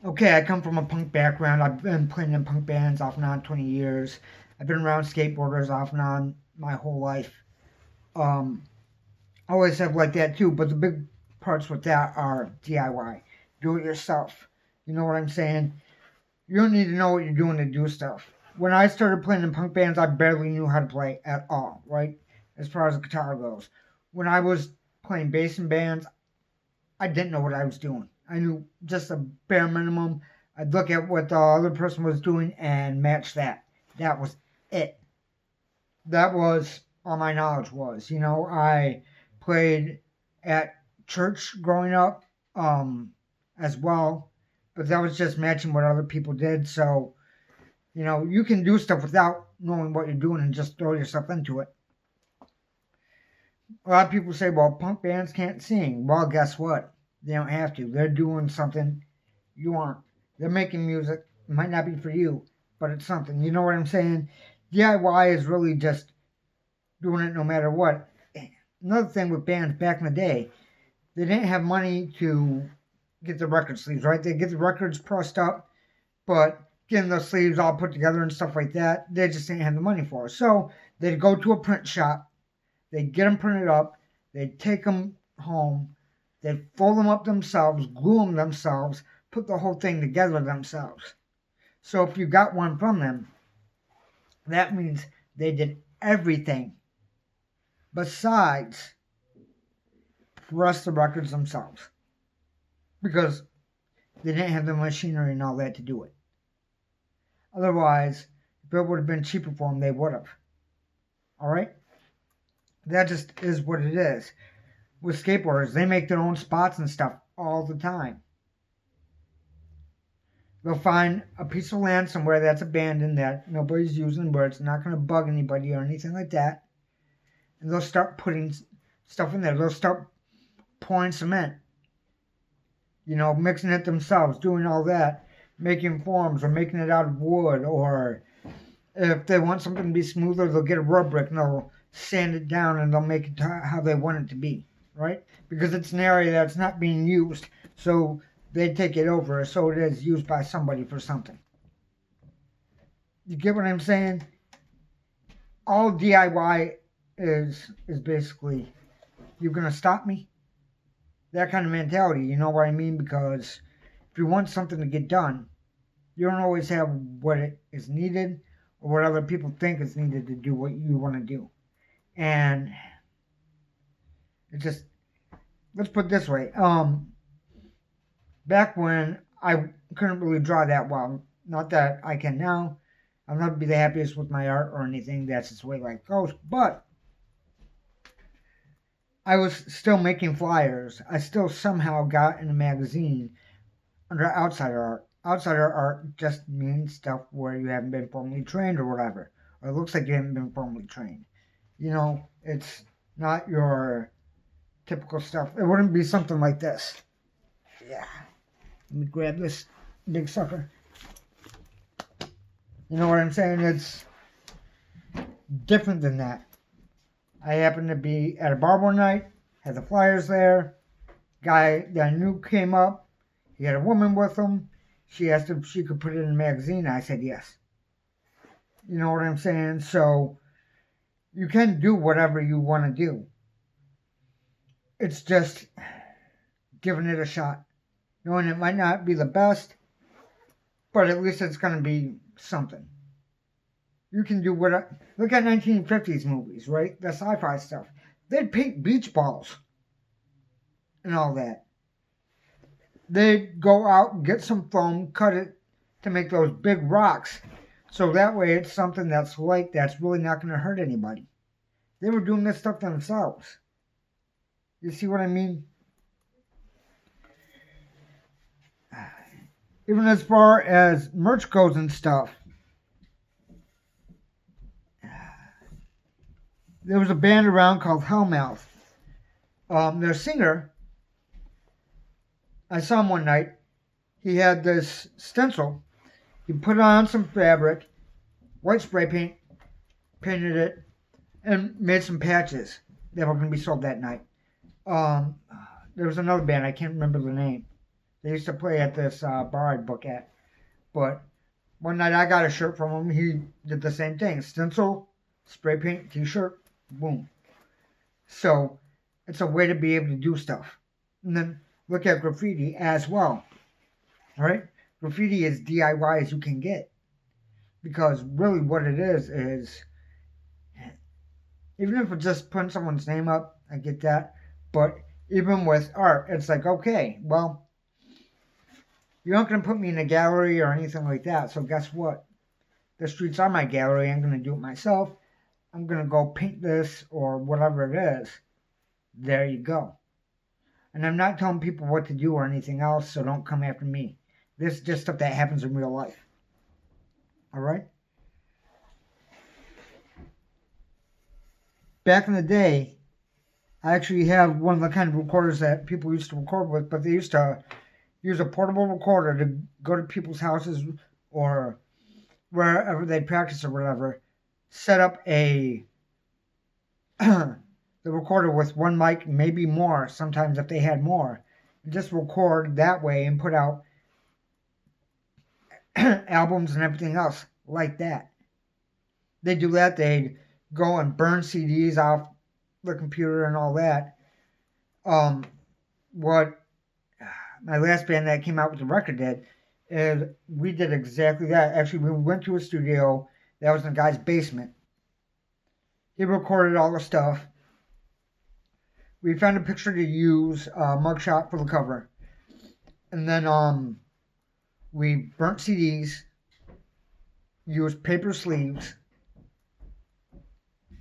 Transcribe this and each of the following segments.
Okay, I come from a punk background. I've been playing in punk bands off and on 20 years. I've been around skateboarders off and on my whole life. Um, I always have like that too, but the big parts with that are DIY, do it yourself. You know what I'm saying? You don't need to know what you're doing to do stuff. When I started playing in punk bands, I barely knew how to play at all, right? As far as the guitar goes. When I was playing bass in bands, I didn't know what I was doing. I knew just a bare minimum. I'd look at what the other person was doing and match that. That was it. That was all my knowledge was. I played at church growing up as well, but that was just matching what other people did. So, you can do stuff without knowing what you're doing and just throw yourself into it. A lot of people say, well, punk bands can't sing. Well, guess what? They don't have to. They're doing something you aren't. They're making music. It might not be for you, but it's something. You know what I'm saying? DIY is really just doing it no matter what. Another thing with bands back in the day, they didn't have money to get the record sleeves, right? They get the records pressed up, but getting the sleeves all put together and stuff like that, they just didn't have the money for it. So they'd go to a print shop, they'd get them printed up, they'd take them home, they'd fold them up themselves, glue them themselves, put the whole thing together themselves. So if you got one from them, that means they did everything besides press the records themselves because they didn't have the machinery and all that to do it. Otherwise, if it would have been cheaper for them, they would have. All right? That just is what it is. With skateboarders, they make their own spots and stuff all the time. They'll find a piece of land somewhere that's abandoned that nobody's using, where it's not going to bug anybody or anything like that. And they'll start putting stuff in there. They'll start pouring cement, mixing it themselves, doing all that, making forms or making it out of wood. Or if they want something to be smoother, they'll get a rub brick and they'll sand it down and they'll make it how they want it to be, right? Because it's an area that's not being used. So they take it over so it is used by somebody for something. You get what I'm saying? All DIY is basically, you're gonna stop me? That kind of mentality, you know what I mean? Because if you want something to get done, you don't always have what it is needed or what other people think is needed to do what you want to do. And it just, let's put it this way. Back when I couldn't really draw that well, not that I can now. I'll never be the happiest with my art or anything. That's just the way life goes. But I was still making flyers. I still somehow got in a magazine under outsider art. Outsider art just means stuff where you haven't been formally trained or whatever. Or it looks like you haven't been formally trained. It's not your typical stuff. It wouldn't be something like this. Yeah. Let me grab this big sucker. You know what I'm saying? It's different than that. I happened to be at a bar one night, had the flyers there. Guy that I knew came up. He had a woman with him. She asked if she could put it in a magazine. I said yes. You know what I'm saying? So you can do whatever you want to do. It's just giving it a shot. Knowing it might not be the best, but at least it's going to be something. You can do what. Look at 1950s movies, right? The sci-fi stuff. They'd paint beach balls and all that. They'd go out and get some foam, cut it to make those big rocks. So that way it's something that's light, that's really not going to hurt anybody. They were doing this stuff themselves. You see what I mean? Even as far as merch goes and stuff, there was a band around called Hellmouth. Their singer, I saw him one night. He had this stencil. He put on some fabric, white spray paint, painted it, and made some patches that were going to be sold that night. There was another band, I can't remember the name. They used to play at this bar I'd book at. But one night I got a shirt from him. He did the same thing. Stencil, spray paint, t-shirt, boom. So it's a way to be able to do stuff. And then look at graffiti as well. Right? Graffiti is DIY as you can get. Because really what it is even if it's just putting someone's name up, I get that. But even with art, it's like, okay, well, you're not going to put me in a gallery or anything like that. So guess what? The streets are my gallery. I'm going to do it myself. I'm going to go paint this or whatever it is. There you go. And I'm not telling people what to do or anything else, so don't come after me. This is just stuff that happens in real life. All right? Back in the day, I actually have one of the kind of recorders that people used to record with, but they used to use a portable recorder to go to people's houses or wherever they practice or whatever, set up the recorder with one mic, maybe more, sometimes if they had more, and just record that way and put out albums and everything else like that. They do that, they'd go and burn CDs off the computer and all that. What my last band that came out with the record did is we did exactly that. Actually, we went to a studio that was in a guy's basement. He recorded all the stuff. We found a picture to use, a mugshot for the cover. And then we burnt CDs, used paper sleeves,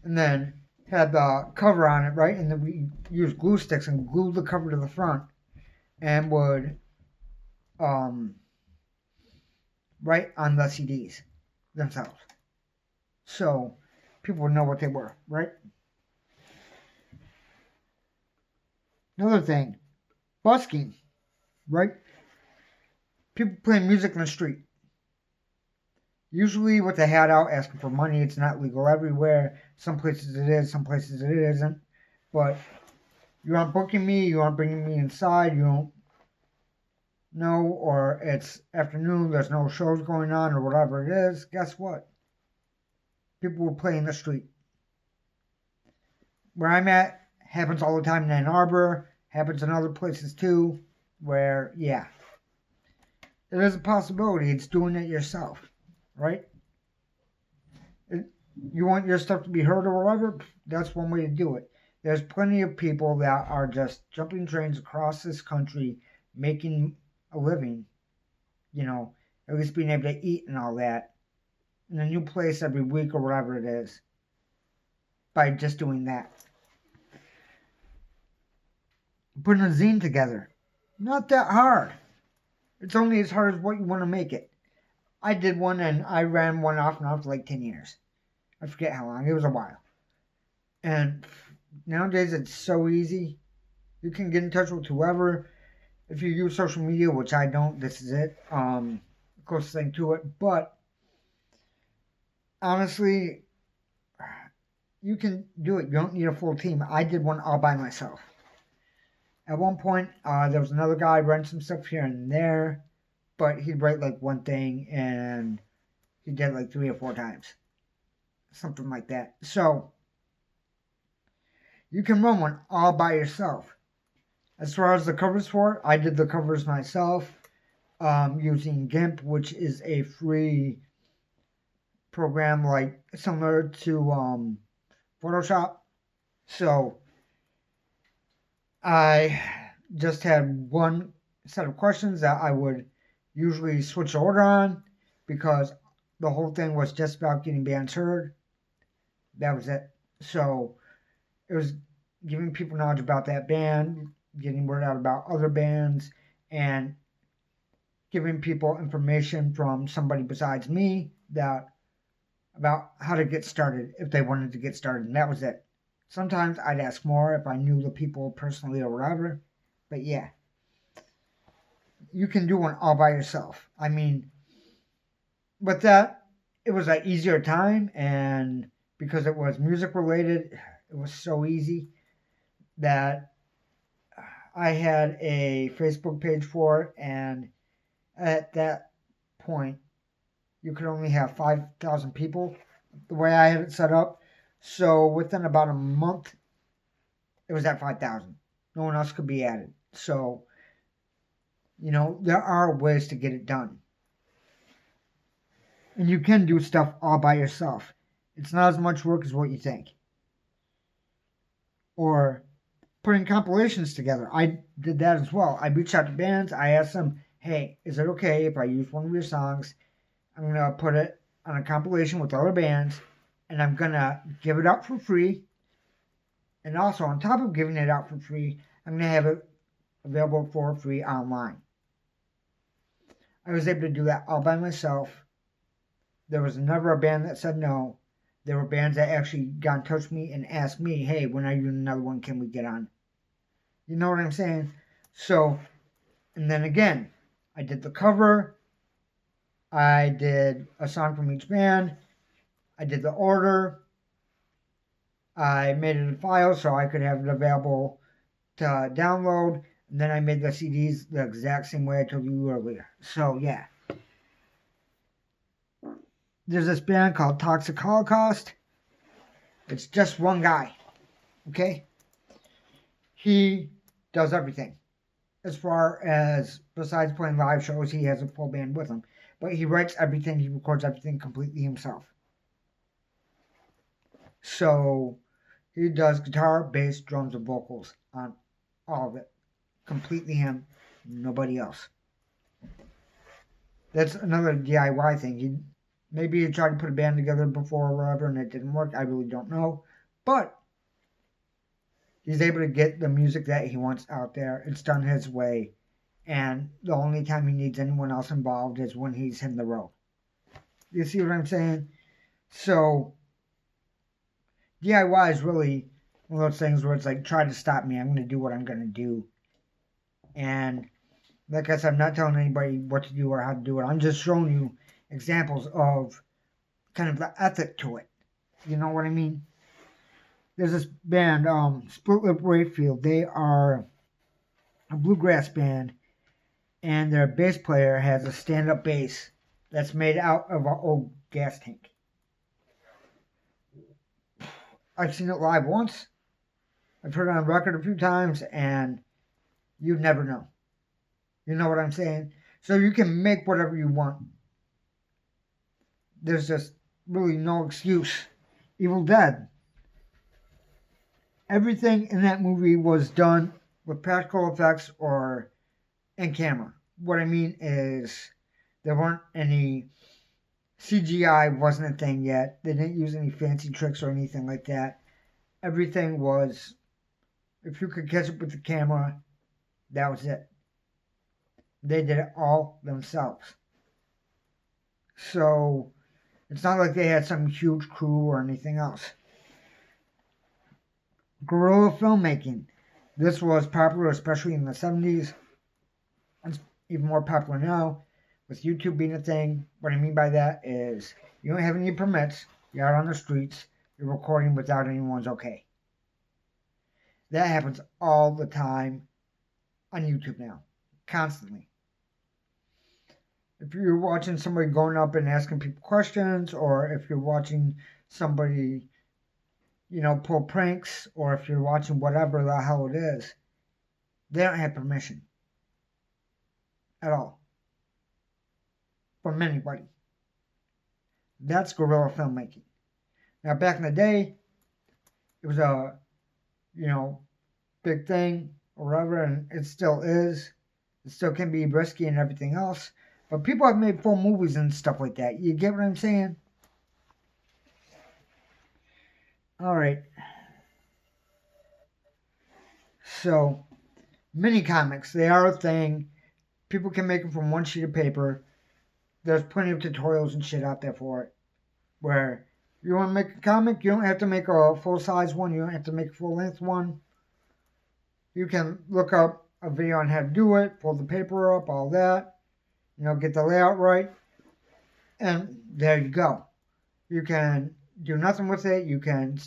and then had the cover on it, right? And then we used glue sticks and glued the cover to the front and would write on the CDs themselves. So people would know what they were, right? Another thing, busking, right? People playing music in the street. Usually with a hat out asking for money. It's not legal everywhere. Some places it is, some places it isn't. But you aren't booking me, you aren't bringing me inside, you don't know, or it's afternoon, there's no shows going on or whatever it is. Guess what? People will play in the street. Where I'm at, happens all the time in Ann Arbor, happens in other places too, where, yeah, it is a possibility. It's doing it yourself. Right? You want your stuff to be heard or whatever? That's one way to do it. There's plenty of people that are just jumping trains across this country, making a living, at least being able to eat and all that, in a new place every week or whatever it is, by just doing that. Putting a zine together. Not that hard. It's only as hard as what you want to make it. I did one and I ran one off and off for like 10 years. I forget how long. It was a while. And nowadays it's so easy. You can get in touch with whoever. If you use social media, which I don't, this is it. Closest thing to it. But honestly, you can do it. You don't need a full team. I did one all by myself. At one point, there was another guy running some stuff here and there. But he'd write like one thing and he did like 3 or 4 times. Something like that. So you can run one all by yourself. As far as the covers for it, I did the covers myself using GIMP, which is a free program like similar to Photoshop. So I just had one set of questions that I would usually switch order on because the whole thing was just about getting bands heard. That was it. So it was giving people knowledge about that band, getting word out about other bands, and giving people information from somebody besides me about how to get started if they wanted to get started. And that was it. Sometimes I'd ask more if I knew the people personally or whatever. But yeah. You can do one all by yourself. I mean, with that, it was an easier time, and because it was music related, it was so easy that I had a Facebook page for it, and at that point, you could only have 5,000 people the way I had it set up. So within about a month, it was at 5,000. No one else could be added. So, there are ways to get it done. And you can do stuff all by yourself. It's not as much work as what you think. Or putting compilations together. I did that as well. I reached out to bands. I asked them, hey, is it okay if I use one of your songs? I'm going to put it on a compilation with other bands, and I'm going to give it out for free. And also, on top of giving it out for free, I'm going to have it available for free online. I was able to do that all by myself. There was never a band that said no. There were bands that actually got in touch with me and asked me, hey, when are you doing another one? Can we get on? You know what I'm saying? So, and then again, I did the cover. I did a song from each band. I did the order. I made it a file so I could have it available to download. And then I made the CDs the exact same way I told you earlier. So, yeah. There's this band called Toxic Holocaust. It's just one guy. Okay? He does everything. As far as, besides playing live shows, he has a full band with him. But he writes everything, he records everything completely himself. So, he does guitar, bass, drums, and vocals on all of it. Completely him, nobody else. That's another DIY thing. Maybe he tried to put a band together before or whatever and it didn't work. I really don't know. But he's able to get the music that he wants out there. It's done his way. And the only time he needs anyone else involved is when he's in the row. You see what I'm saying? So, DIY is really one of those things where it's like, try to stop me. I'm going to do what I'm going to do. And like I said, I'm not telling anybody what to do or how to do it. I'm just showing you examples of kind of the ethic to it. You know what I mean? There's this band, Split Lip Rayfield. They are a bluegrass band, and their bass player has a stand-up bass that's made out of an old gas tank. I've seen it live once. I've heard it on record a few times, and you'd never know. You know what I'm saying? So you can make whatever you want. There's just really no excuse. Evil Dead. Everything in that movie was done with practical effects or in camera. What I mean is there weren't any CGI wasn't a thing yet. They didn't use any fancy tricks or anything like that. Everything was, if you could catch it with the camera, that was it. They did it all themselves. So it's not like they had some huge crew or anything else. Guerrilla filmmaking. This was popular, especially in the 70s. It's even more popular now, with YouTube being a thing. What I mean by that is you don't have any permits. You're out on the streets. You're recording without anyone's okay. That happens all the time on YouTube now. Constantly. If you're watching somebody going up and asking people questions, or if you're watching somebody, pull pranks, or if you're watching whatever the hell it is, they don't have permission. At all. From anybody. That's guerrilla filmmaking. Now, back in the day, it was a, big thing, or whatever, and it still is. It still can be risky and everything else. But people have made full movies and stuff like that. You get what I'm saying? Alright. So, mini comics, they are a thing. People can make them from one sheet of paper. There's plenty of tutorials and shit out there for it. Where you want to make a comic, you don't have to make a full-size one. You don't have to make a full-length one. You can look up a video on how to do it, pull the paper up, all that. Get the layout right. And there you go. You can do nothing with it. You can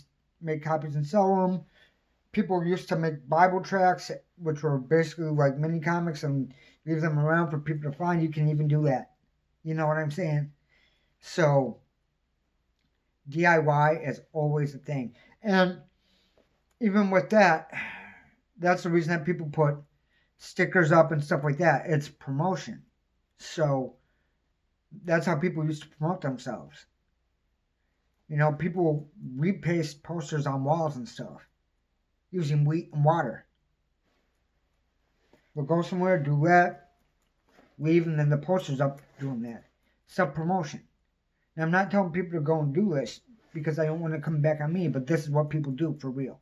make copies and sell them. People used to make Bible tracts which were basically like mini comics, and leave them around for people to find, you can even do that. You know what I'm saying? So DIY is always a thing. And even with that, that's the reason that people put stickers up and stuff like that. It's promotion. So that's how people used to promote themselves. You know, people repaste posters on walls and stuff using wheat and water. They'll go somewhere, do that, leave, and then the poster's up doing that. Self promotion. Now, I'm not telling people to go and do this because I don't want to come back on me, but this is what people do for real.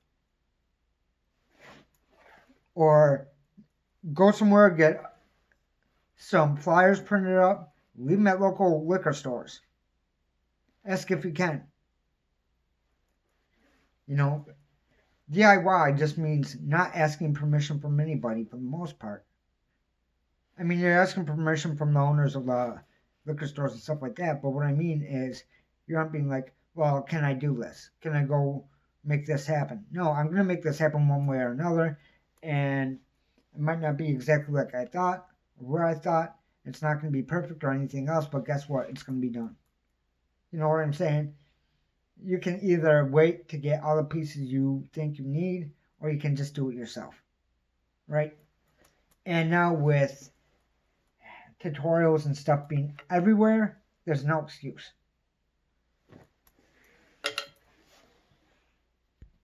Or go somewhere, get some flyers printed up, leave them at local liquor stores. Ask if you can. You know, DIY just means not asking permission from anybody for the most part. I mean, you're asking permission from the owners of the liquor stores and stuff like that, but what I mean is you're not being like, well, can I do this? Can I go make this happen? No, I'm going to make this happen one way or another, and it might not be exactly like I thought or where I thought. It's not going to be perfect or anything else, but guess what? It's going to be done. You know what I'm saying? You can either wait to get all the pieces you think you need, or you can just do it yourself, right? And now with tutorials and stuff being everywhere, there's no excuse.